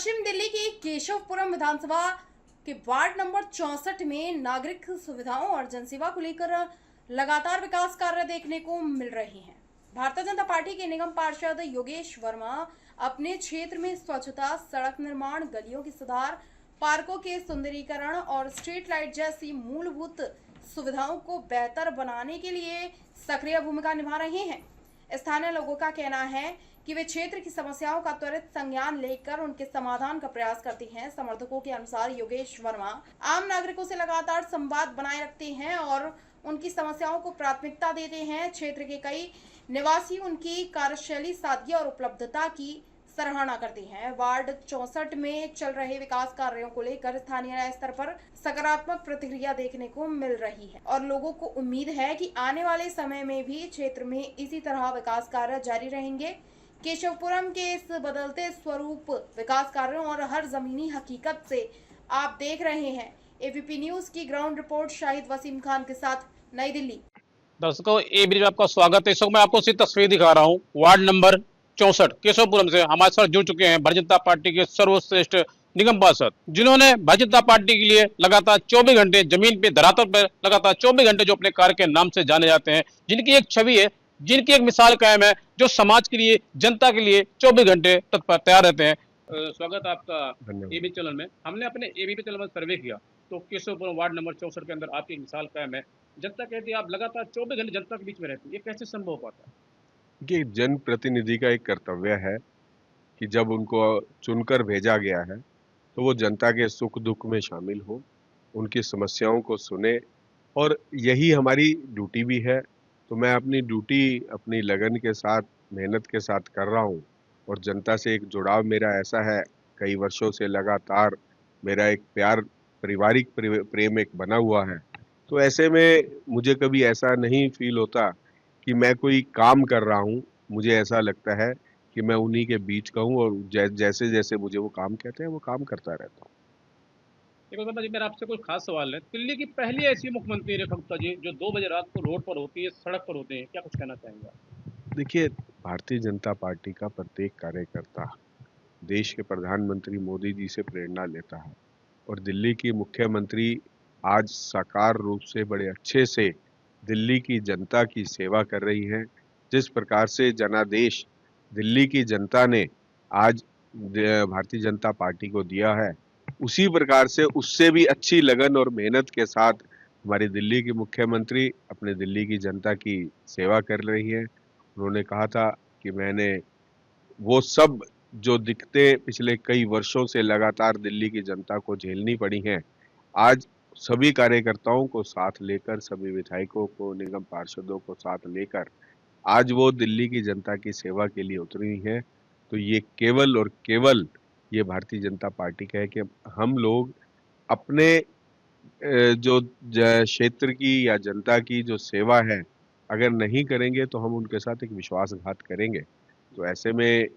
पश्चिम दिल्ली की केशवपुरम विधानसभा के ward number 64 में नागरिक सुविधाओं और जनसेवा को लेकर लगातार विकास कार्य देखने को मिल रहे हैं। भारतीय जनता पार्टी के निगम पार्षद योगेश वर्मा अपने क्षेत्र में स्वच्छता, सड़क निर्माण, गलियों की सुधार, पार्कों के सुंदरीकरण और स्ट्रीट लाइट जैसी मूलभूत सुविधाओं को बेहतर बनाने के लिए सक्रिय भूमिका निभा रहे हैं। स्थानीय लोगों का कहना है कि वे क्षेत्र की समस्याओं का त्वरित संज्ञान लेकर उनके समाधान का प्रयास करते हैं। समर्थकों के अनुसार योगेश वर्मा आम नागरिकों से लगातार संवाद बनाए रखते हैं और उनकी समस्याओं को प्राथमिकता देते हैं। क्षेत्र के कई निवासी उनकी कार्यशैली, सादगी और उपलब्धता की सराहना करते हैं। वार्ड 64 में चल रहे विकास कार्यों को लेकर स्थानीय स्तर पर सकारात्मक प्रतिक्रिया देखने को मिल रही है और लोगों को उम्मीद है कि आने वाले समय में भी क्षेत्र में इसी तरह विकास कार्य जारी रहेंगे। केशवपुरम के इस बदलते स्वरूप विकास कार्यों और हर जमीनी हकीकत से आप देख रहे हैं एबीपी न्यूज की ग्राउंड रिपोर्ट शाहिद वसीम खान के साथ, नई दिल्ली। दर्शकों, एबीपी में आपका स्वागत है। इस वक्त मैं आपको सिर्फ तस्वीर दिखा रहा हूँ वार्ड नंबर 64 केशवपुरम से। हमारे साथ जुड़ चुके हैं भारतीय जनता पार्टी के सर्वश्रेष्ठ निगम पार्षद, जिन्होंने भारतीय जनता पार्टी के लिए लगातार 24 घंटे जमीन पे, धरातल पर लगातार 24 घंटे जो अपने कार्य के नाम से जाने जाते हैं, जिनकी एक छवि है, जिनकी एक मिसाल कायम है, जो समाज के लिए, जनता के लिए 24 घंटे तत्पर तैयार रहते हैं। स्वागत आपका एबीपी चैनल में। हमने अपने एबीपी चैनल में सर्वे किया तो केशवपुरम वार्ड नंबर 64 के अंदर आपकी एक मिसाल कायम है। जनता कहती है आप लगातार 24 घंटे जनता के बीच में रहती है, ये कैसे संभव हो पाता है? कि जनप्रतिनिधि का एक कर्तव्य है कि जब उनको चुनकर भेजा गया है तो वो जनता के सुख दुख में शामिल हो, उनकी समस्याओं को सुने, और यही हमारी ड्यूटी भी है। तो मैं अपनी ड्यूटी अपनी लगन के साथ, मेहनत के साथ कर रहा हूँ और जनता से एक जुड़ाव मेरा ऐसा है, कई वर्षों से लगातार मेरा एक प्यार, पारिवारिक प्रेम एक बना हुआ है। तो ऐसे में मुझे कभी ऐसा नहीं फील होता कि मैं कोई काम कर रहा हूँ। मुझे ऐसा लगता है कि मैं उन्हीं के बीच का हूँ और जैसे जैसे मुझे वो काम कहते हैं वो काम करता रहता हूँ। देखो जी, मेरा आपसे कोई खास सवाल है। दिल्ली की पहली ऐसी मुख्यमंत्री रेखा गुप्ता जी जो 2 बजे रात को रोड पर होती है, सड़क पर होते हैं, क्या कुछ कहना चाहेंगे आप? देखिए, भारतीय जनता पार्टी का प्रत्येक कार्यकर्ता देश के प्रधानमंत्री मोदी जी से प्रेरणा लेता है और दिल्ली की मुख्यमंत्री आज साकार रूप से, बड़े अच्छे से दिल्ली की जनता की सेवा कर रही है। जिस प्रकार से जनादेश दिल्ली की जनता ने आज भारतीय जनता पार्टी को दिया है, उसी प्रकार से उससे भी अच्छी लगन और मेहनत के साथ हमारी दिल्ली की मुख्यमंत्री अपने दिल्ली की जनता की सेवा कर रही है। उन्होंने कहा था कि मैंने वो सब जो दिक्कतें पिछले कई वर्षों से लगातार दिल्ली की जनता को झेलनी पड़ी हैं, आज सभी कार्यकर्ताओं को साथ लेकर, सभी विधायकों को, निगम पार्षदों को साथ लेकर आज वो दिल्ली की जनता की सेवा के लिए उतरी हैं। तो ये केवल और केवल ये भारतीय जनता पार्टी का है कि हम लोग अपने जो क्षेत्र की या जनता की जो सेवा है, अगर नहीं करेंगे तो हम उनके साथ एक विश्वासघात करेंगे। तो ऐसे में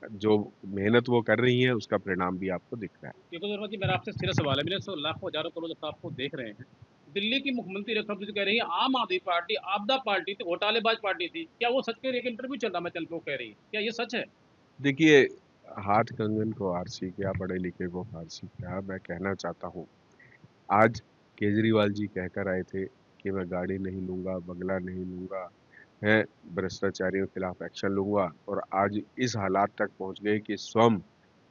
जो मेहनत वो कर रही हैं उसका परिणाम भी आपको दिख रहा है। देखो वर्मा जी, मेरा आपसे सीधा सवाल है। मेरे से लाखों हजारों करोड़ लोग आपको देख रहे हैं। दिल्ली की मुख्यमंत्री रेखा गुप्ता जी कह रही है आम आदमी पार्टी आपदा पार्टी थी, घोटालेबाज पार्टी थी। क्या वो सच कह रही है? इंटरव्यू चल रहा मैं चल पे, वो कह रही है, क्या ये सच है? देखिए, हाथ कंगन को आरसी क्या, पढ़े लिखे को फारसी क्या। मैं कहना चाहता हूँ, आज केजरीवाल जी कहकर आए थे कि मैं गाड़ी नहीं लूंगा, बंगला नहीं लूंगा, है भ्रष्टाचारियों के खिलाफ एक्शन लूंगा, और आज इस हालात तक पहुंच गए कि स्वयं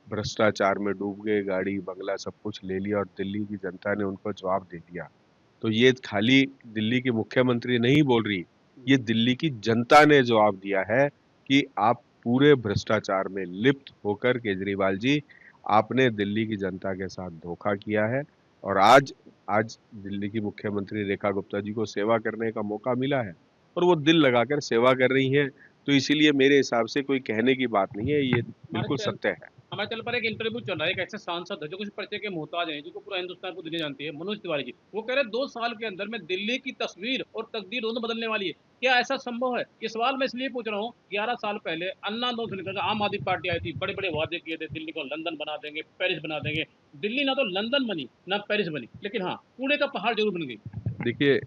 भ्रष्टाचार में डूब गए, गाड़ी बंगला सब कुछ ले लिया और दिल्ली की जनता ने उनको जवाब दे दिया। तो ये खाली दिल्ली के मुख्यमंत्री नहीं बोल रही, ये दिल्ली की जनता ने जवाब दिया है कि आप पूरे भ्रष्टाचार में लिप्त होकर केजरीवाल जी, आपने दिल्ली की जनता के साथ धोखा किया है। और आज आज दिल्ली की मुख्यमंत्री रेखा गुप्ता जी को सेवा करने का मौका मिला है और वो दिल लगाकर सेवा कर रही हैं। तो इसीलिए मेरे हिसाब से कोई कहने की बात नहीं है, ये बिल्कुल सत्य है। हमारे चैनल पर एक इंटरव्यू चल रहा है, एक ऐसे सांसद है जो कुछ पर्चे के मोहताज हैं, जिनको पूरा हिंदुस्तान को दुनिया जानती है, मनोज तिवारी जी। वो कह रहे हैं 2 साल के अंदर में दिल्ली की तस्वीर और तकदीर दोनों बदलने वाली है। क्या ऐसा संभव है? ये सवाल मैं इसलिए पूछ रहा हूँ, 11 साल पहले अन्ना दो से निकलकर आम आदमी पार्टी आई थी, बड़े बड़े वादे किए थे, दिल्ली को लंदन बना देंगे, पेरिस बना देंगे। दिल्ली ना तो लंदन बनी ना पेरिस बनी, लेकिन हाँ, कूड़े का पहाड़ जरूर बन गई। देखिए,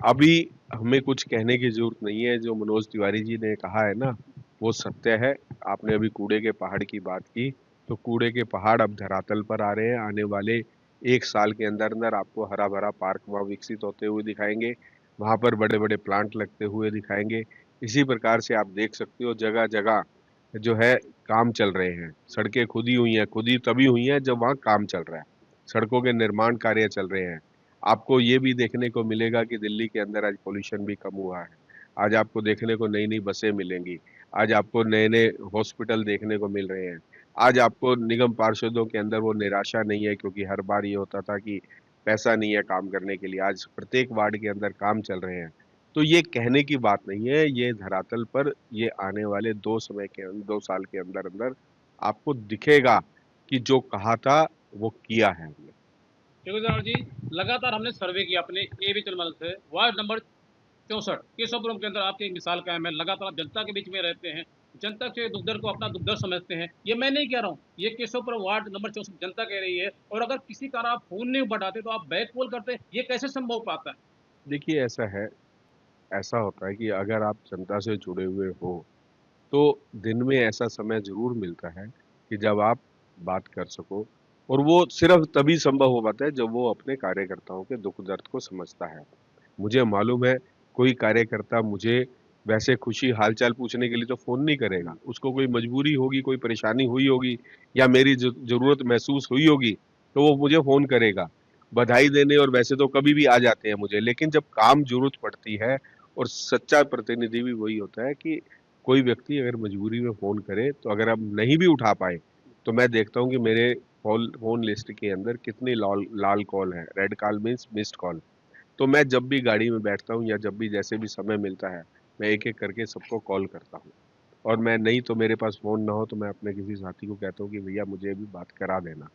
अभी हमें कुछ कहने की जरूरत नहीं है। जो मनोज तिवारी जी ने कहा है ना, वो सत्य है। आपने अभी कूड़े के पहाड़ की बात की, तो कूड़े के पहाड़ अब धरातल पर आ रहे हैं। आने वाले 1 साल के अंदर अंदर आपको हरा भरा पार्क वहाँ विकसित होते हुए दिखाएंगे, वहाँ पर बड़े बड़े प्लांट लगते हुए दिखाएंगे। इसी प्रकार से आप देख सकते हो जगह जगह जो है काम चल रहे हैं। सड़कें खुदी हुई हैं, खुदी तभी हुई हैं जब वहाँ काम चल रहा है, सड़कों के निर्माण कार्य चल रहे हैं। आपको ये भी देखने को मिलेगा कि दिल्ली के अंदर आज पोल्यूशन भी कम हुआ है। आज आपको देखने को नई नई बसें मिलेंगी, आज आपको नए नए हॉस्पिटल देखने को मिल रहे हैं। आज आपको निगम पार्षदों के अंदर वो निराशा नहीं है, क्योंकि हर बार ये होता था कि पैसा नहीं है काम करने के लिए। आज प्रत्येक वार्ड के अंदर काम चल रहे हैं। तो ये कहने की बात नहीं है, ये धरातल पर ये आने वाले 2 साल के अंदर अंदर आपको दिखेगा कि जो कहा था वो किया है हमने। योगेश जी, लगातार हमने सर्वे किया अपने एबी चैनल से। वार्ड नंबर 64 केशवपुरम के अंदर आपकी एक मिसाल कायम है। लगातार आप जनता के बीच में रहते हैं, जनता के दुख दर्द को अपना दुख दर्द समझते हैं। ये मैं नहीं कह रहा हूँ, ये केशवपुरम वार्ड नंबर 64 जनता कह रही है। और अगर किसी कारण आप फोन नहीं उठाते तो आप बैक कॉल करते, ये कैसे संभव हो पाता है? देखिए ऐसा होता है कि अगर आप जनता से जुड़े हुए हो तो दिन में ऐसा समय ज़रूर मिलता है कि जब आप बात कर सको, और वो सिर्फ तभी संभव हो पाता है जब वो अपने कार्यकर्ताओं के दुख दर्द को समझता है। मुझे मालूम है कोई कार्यकर्ता मुझे वैसे खुशी हालचाल पूछने के लिए तो फ़ोन नहीं करेगा, उसको कोई मजबूरी होगी, कोई परेशानी हुई होगी या मेरी ज़रूरत महसूस हुई होगी तो वो मुझे फ़ोन करेगा बधाई देने, और वैसे तो कभी भी आ जाते हैं मुझे। लेकिन जब काम ज़रूरत पड़ती है, और सच्चा प्रतिनिधि भी वही होता है कि कोई व्यक्ति अगर मजबूरी में फ़ोन करे, तो अगर आप नहीं भी उठा पाए तो मैं देखता हूँ कि मेरे फ़ोन लिस्ट के अंदर कितनी लाल लाल कॉल है, red call means missed call. तो मैं जब भी गाड़ी में बैठता हूँ या जब भी जैसे भी समय मिलता है, मैं एक-एक करके सबको कॉल करता हूँ। और मैं नहीं तो मेरे पास फ़ोन ना हो तो मैं अपने किसी साथी को कहता हूँ कि भैया मुझे अभी बात करा देना।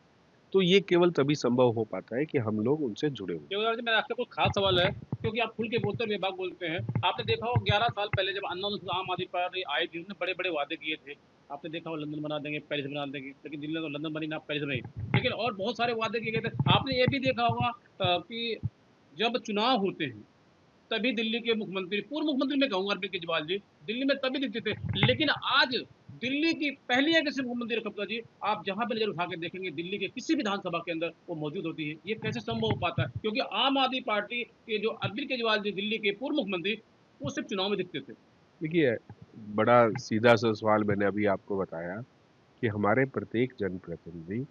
तो ये केवल तभी संभव हो पाता है कि हम लोग उनसे जुड़े हों। योगेश जी, मेरा आपसे कुछ खास सवाल है, क्योंकि आप खुल के बोलते हैं, बेबाक बोलते हैं। आपने देखा हो 11 साल पहले जब आम आदमी पार्टी आई थी, उन्होंने बड़े बड़े वादे किए थे। आपने देखा हो लंदन बना देंगे, पेरिस बना देंगे, लेकिन दिल्ली में तो लंदन बनी ना पेरिस बनी। लेकिन और बहुत सारे वादे किए गए थे। आपने ये भी देखा होगा कि जब चुनाव होते हैं तभी दिल्ली के मुख्यमंत्री, पूर्व मुख्यमंत्री मैं कहूँगा अरविंद केजरीवाल जी, दिल्ली में तभी दिखते थे। लेकिन आज दिल्ली की पहली एक ऐसी मुख्यमंत्री रखता जी, आप जहाँ पे नजर उठा के देखेंगे दिल्ली के किसी विधानसभा के अंदर वो मौजूद होती है। ये कैसे संभव हो पाता है? क्योंकि आम आदमी पार्टी के जो अरविंद केजरीवाल जी दिल्ली के पूर्व मुख्यमंत्री, वो सिर्फ चुनाव में दिखते थे। देखिए, बड़ा सीधा-सा सवाल मैंने अभी आपको बताया कि हमारे प्रत्येक जनप्रतिनिधि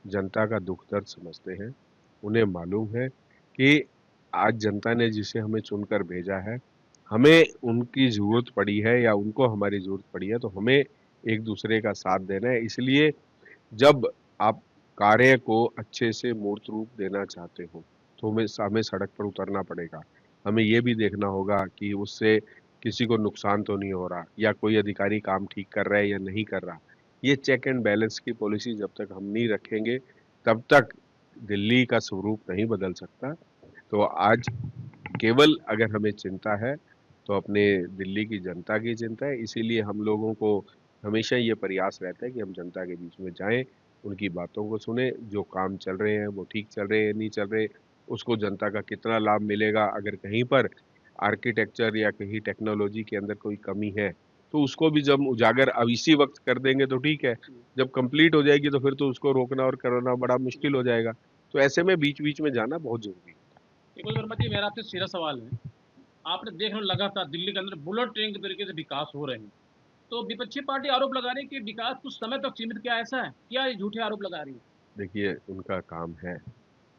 जनता का दुख दर्द समझते हैं। उन्हें मालूम है कि आज जनता ने जिसे हमें चुनकर भेजा है, हमें उनकी ज़रूरत पड़ी है या उनको हमारी ज़रूरत पड़ी है, तो हमें एक-दूसरे का साथ देना है। इसलिए जब आप कार्य को अच्छे से मूर्त रूप देना चाहते हो, तो हमें सड़क पर उतरना पड़ेगा। हमें ये भी देखना होगा कि उससे किसी को नुकसान तो नहीं हो रहा, या कोई अधिकारी काम ठीक कर रहा है या नहीं कर रहा। ये चेक एंड बैलेंस की पॉलिसी जब तक हम नहीं रखेंगे, तब तक दिल्ली का स्वरूप नहीं बदल सकता। तो आज केवल अगर हमें चिंता है, तो अपने दिल्ली की जनता की चिंता है। इसीलिए हम लोगों को हमेशा ये प्रयास रहता है कि हम जनता के बीच में जाएँ, उनकी बातों को सुनें, जो काम चल रहे हैं वो ठीक चल रहे हैं, नहीं चल रहे, उसको जनता का कितना लाभ मिलेगा। अगर कहीं पर आर्किटेक्चर या कहीं टेक्नोलॉजी के अंदर कोई कमी है, तो उसको भी जब उजागर अब इसी वक़्त कर देंगे तो ठीक है। जब कंप्लीट हो जाएगी तो फिर तो उसको रोकना और करना बड़ा मुश्किल हो जाएगा। तो ऐसे में बीच-बीच में जाना बहुत ज़रूरी है। विपुल वर्मा जी, मेरा आपसे सीधा सवाल है। आपने देख रहे हो लगातार दिल्ली के अंदर बुलेट ट्रेन के तरीके से विकास हो रहे हैं। तो विपक्षी पार्टी आरोप लगा रही है कि विकास कुछ समय तक सीमित, क्या ऐसा है? क्या ये झूठे आरोप लगा रही है? देखिए, उनका काम है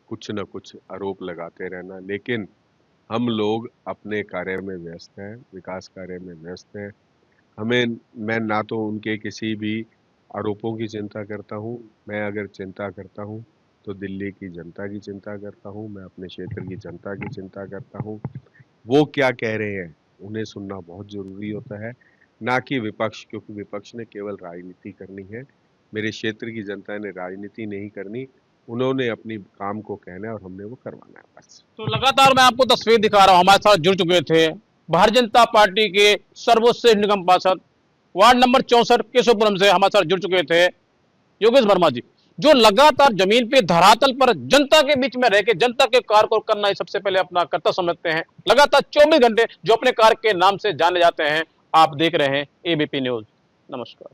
कुछ न कुछ आरोप लगाते रहना, लेकिन हम लोग अपने कार्य में व्यस्त हैं, विकास कार्य में व्यस्त हैं। मैं ना तो उनके किसी भी आरोपों की चिंता करता हूँ, मैं अगर चिंता करता हूँ, तो दिल्ली की जनता की चिंता करता हूँ, मैं अपने क्षेत्र की जनता की चिंता करता हूँ। वो क्या कह रहे हैं, उन्हें सुनना बहुत ज़रूरी होता है, ना कि विपक्ष, क्योंकि विपक्ष ने केवल राजनीति करनी है। मेरे क्षेत्र की जनता ने राजनीति नहीं करनी, उन्होंने अपनी काम को कहना है और हमने वो करवाना है बस। तो लगातार मैं आपको तस्वीर दिखा रहा हूँ, हमारे साथ जुड़ चुके थे भारतीय जनता पार्टी के सर्वश्रेष्ठ निगम पार्षद वार्ड नंबर 64 केशवपुरम से हमारे साथ जुड़ चुके थे योगेश वर्मा जी, जो लगातार जमीन पे धरातल पर जनता के बीच में रह के जनता के कार्य को करना ही सबसे पहले अपना कर्तव्य समझते हैं। लगातार 24 घंटे जो अपने कार्य के नाम से जाने जाते हैं। आप देख रहे हैं एबीपी न्यूज। नमस्कार।